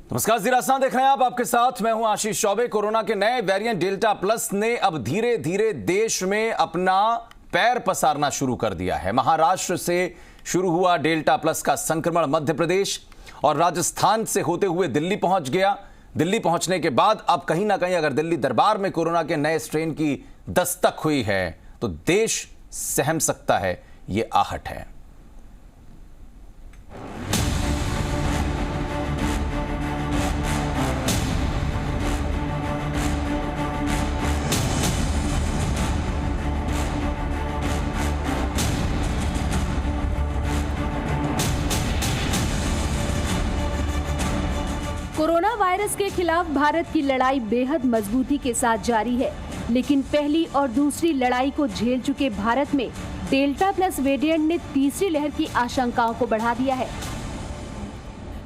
नमस्कार, ज़ी राजस्थान देख रहे हैं आप। आपके साथ मैं हूं आशीष चौबे। कोरोना के नए वेरिएंट डेल्टा प्लस ने अब धीरे धीरे देश में अपना पैर पसारना शुरू कर दिया है। महाराष्ट्र से शुरू हुआ डेल्टा प्लस का संक्रमण मध्य प्रदेश और राजस्थान से होते हुए दिल्ली पहुंच गया। दिल्ली पहुंचने के बाद अब कहीं ना कहीं अगर दिल्ली दरबार में कोरोना के नए स्ट्रेन की दस्तक हुई है तो देश सहम सकता है, ये आहट है। कोरोना वायरस के खिलाफ भारत की लड़ाई बेहद मजबूती के साथ जारी है, लेकिन पहली और दूसरी लड़ाई को झेल चुके भारत में डेल्टा प्लस वेरिएंट ने तीसरी लहर की आशंकाओं को बढ़ा दिया है।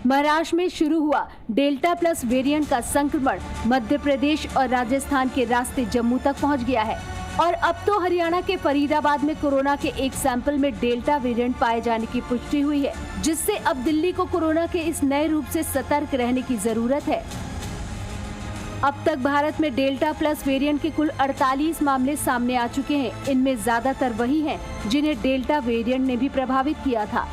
महाराष्ट्र में शुरू हुआ डेल्टा प्लस वेरिएंट का संक्रमण मध्य प्रदेश और राजस्थान के रास्ते जम्मू तक पहुंच गया है और अब तो हरियाणा के फरीदाबाद में कोरोना के एक सैंपल में डेल्टा वेरिएंट पाए जाने की पुष्टि हुई है, जिससे अब दिल्ली को कोरोना के इस नए रूप से सतर्क रहने की जरूरत है। अब तक भारत में डेल्टा प्लस वेरिएंट के कुल 48 मामले सामने आ चुके हैं। इनमें ज्यादातर वही हैं जिन्हें डेल्टा वेरिएंट ने भी प्रभावित किया था।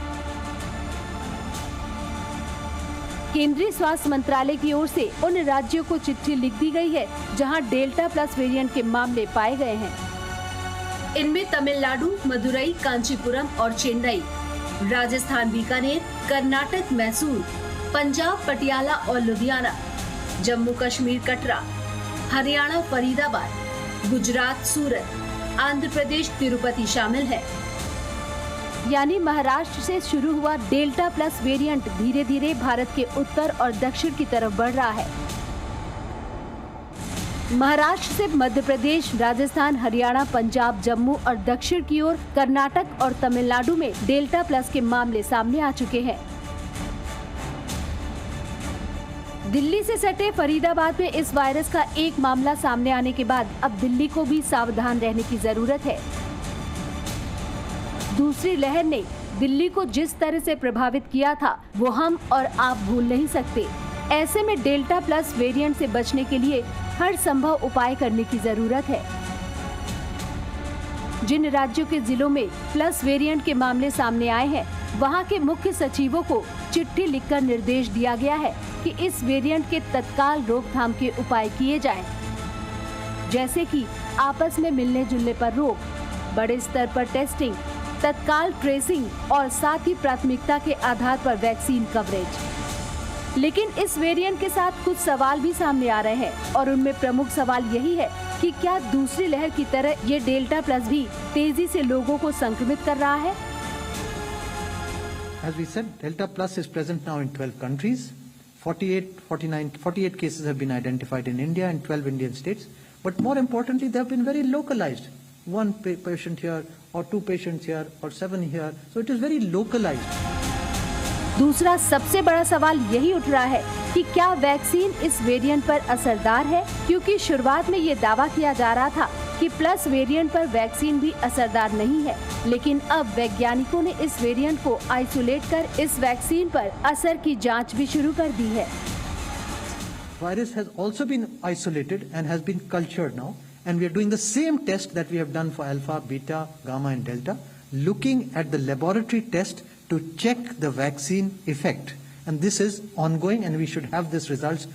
केंद्रीय स्वास्थ्य मंत्रालय की ओर से उन राज्यों को चिट्ठी लिख दी गई है जहां डेल्टा प्लस वेरिएंट के मामले पाए गए हैं। इनमें तमिलनाडु, मदुरई, कांचीपुरम और चेन्नई, राजस्थान बीकानेर, कर्नाटक मैसूर, पंजाब पटियाला और लुधियाना, जम्मू कश्मीर कटरा, हरियाणा फरीदाबाद, गुजरात सूरत, आंध्र प्रदेश तिरुपति शामिल है। यानी महाराष्ट्र से शुरू हुआ डेल्टा प्लस वेरिएंट धीरे धीरे भारत के उत्तर और दक्षिण की तरफ बढ़ रहा है। महाराष्ट्र से मध्य प्रदेश, राजस्थान, हरियाणा, पंजाब, जम्मू और दक्षिण की ओर कर्नाटक और तमिलनाडु में डेल्टा प्लस के मामले सामने आ चुके हैं। दिल्ली से सटे फरीदाबाद में इस वायरस का एक मामला सामने आने के बाद अब दिल्ली को भी सावधान रहने की जरूरत है। दूसरी लहर ने दिल्ली को जिस तरह से प्रभावित किया था वो हम और आप भूल नहीं सकते। ऐसे में डेल्टा प्लस वेरिएंट से बचने के लिए हर संभव उपाय करने की जरूरत है। जिन राज्यों के जिलों में प्लस वेरिएंट के मामले सामने आए हैं, वहां के मुख्य सचिवों को चिट्ठी लिखकर निर्देश दिया गया है कि इस वेरिएंट के तत्काल रोकथाम के उपाय किए जाएं, जैसे कि आपस में मिलने जुलने पर रोक, बड़े स्तर पर टेस्टिंग, तत्काल ट्रेसिंग और साथ ही प्राथमिकता के आधार पर वैक्सीन कवरेज। लेकिन इस वेरिएंट के साथ कुछ सवाल भी सामने आ रहे हैं और उनमें प्रमुख सवाल यही है कि क्या दूसरी लहर की तरह ये डेल्टा प्लस भी तेजी से लोगों को संक्रमित कर रहा है। As we said, Delta Plus is present now in 12 countries. 48 cases have been identified in India and 12 Indian states. But more importantly, they have been very localized. One patient here or 2 patients here or 7 here. So it is very localized. दूसरा सबसे बड़ा सवाल यही उठ रहा है कि क्या वैक्सीन इस वेरिएंट पर असरदार है, क्योंकि शुरुआत में ये दावा किया जा रहा था कि प्लस वेरिएंट पर वैक्सीन भी असरदार नहीं है, लेकिन अब वैज्ञानिकों ने इस वेरिएंट को आइसोलेट कर इस वैक्सीन पर असर की जांच भी शुरू कर दी है। Virus has also been isolated and has been cultured now, and we are doing the same test that we have done for alpha, beta, gamma and delta, looking at the laboratory test to check the vaccine effect. And this is ongoing, and we should have this results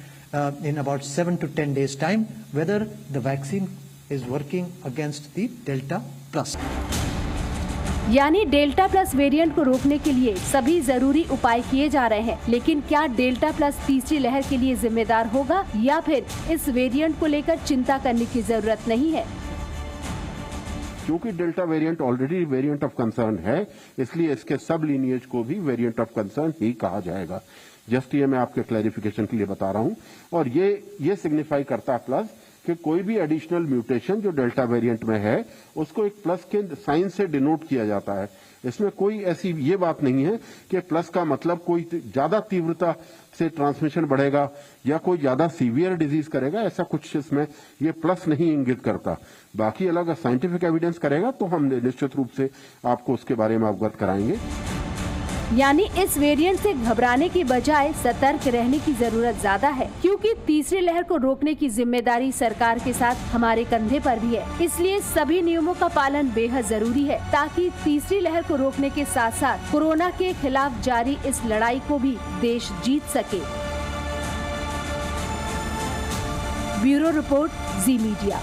in about 7 to 10 days time, whether the vaccine is working against the Delta Plus. यानी delta plus variant को रोकने के लिए सभी जरूरी उपाय किए जा रहे हैं, लेकिन क्या डेल्टा प्लस तीसरी लहर के लिए जिम्मेदार होगा या फिर इस वेरिएंट को लेकर चिंता करने की जरूरत नहीं है। क्योंकि delta variant already variant of concern है, इसलिए इसके सब लीनिएज को भी वेरिएंट ऑफ कंसर्न ही कहा जाएगा। जस्ट ये मैं आपके क्लैरिफिकेशन के लिए बता रहा हूं। और ये सिग्निफाई करता है प्लस कि कोई भी एडिशनल म्यूटेशन जो डेल्टा वेरिएंट में है उसको एक प्लस के साइन से डिनोट किया जाता है। इसमें कोई ऐसी ये बात नहीं है कि प्लस का मतलब कोई ज्यादा तीव्रता से ट्रांसमिशन बढ़ेगा या कोई ज्यादा सीवियर डिजीज करेगा, ऐसा कुछ इसमें ये प्लस नहीं इंगित करता। बाकी अलग साइंटिफिक एविडेंस करेगा तो हम निश्चित रूप से आपको उसके बारे में अवगत कराएंगे। यानी इस वेरिएंट से घबराने की बजाय सतर्क रहने की जरूरत ज्यादा है, क्योंकि तीसरी लहर को रोकने की जिम्मेदारी सरकार के साथ हमारे कंधे पर भी है। इसलिए सभी नियमों का पालन बेहद जरूरी है, ताकि तीसरी लहर को रोकने के साथ साथ कोरोना के खिलाफ जारी इस लड़ाई को भी देश जीत सके। ब्यूरो रिपोर्ट, जी मीडिया।